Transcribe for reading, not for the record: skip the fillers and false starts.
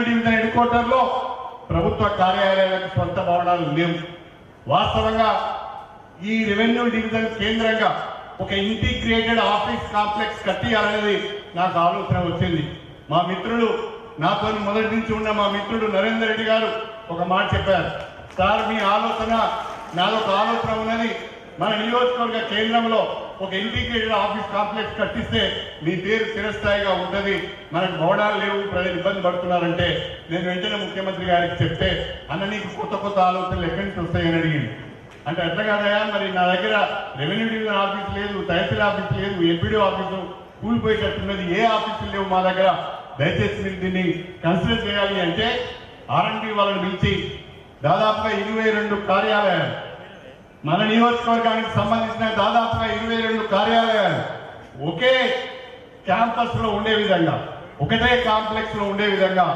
Division head quarter లో ప్రభుత్వ కార్యాలయాలకు సొంత భవనాలు లేవు. వాస్తవంగా ఈ రెవెన్యూ డివిజన్ కేంద్రంగా ఒక ఇంటిగ్రేటెడ్ ఆఫీస్ కాంప్లెక్స్ కట్టియాలనేది నాకు ఆలోచన వచ్చింది. మా మిత్రులు నాతో మొదటి నుంచి ఉన్న మా మిత్రుడు నరేందర్ రెడ్డి గారు ఒక మాట చెప్పారు, సార్ మీ ఆలోచన నాదొక ఆలోచన ఉన్నది, మన నియోజకవర్గ కేంద్రంలో ఒక ఇంటిగ్రేటెడ్ ఆఫీస్ కాంప్లెక్స్ కట్టిస్తే మీ పేరు చిరస్థాయిగా ఉంటుంది, మనకు భవనాలు లేవు, ప్రజలు ఇబ్బంది పడుతున్నారంటే నేను వెంటనే ముఖ్యమంత్రి గారికి చెప్తే అన్న నీకు కొత్త కొత్త ఆలోచనలు ఎక్కడి నుంచి వస్తాయని అడిగింది. అంటే ఎట్లా కాదయా, మరి నా దగ్గర రెవెన్యూ డివిజన్ ఆఫీస్ లేదు, తహసీల్ ఆఫీస్ లేదు, ఎంపీడీ ఆఫీసు కూలిపోయేటట్టున్నది, ఏ ఆఫీసులు లేవు మా దగ్గర, దయచేసి మీరు దీన్ని కన్సిడర్ చేయాలి అంటే R&D వాళ్ళని పిలిచి దాదాపుగా 22 కార్యాలయాలు, మన నియోజకవర్గానికి సంబంధించిన దాదాపుగా 22 కార్యాలయాలు ఒకే క్యాంపస్ లో ఉండే విధంగా, ఒకటే కాంప్లెక్స్ లో ఉండే విధంగా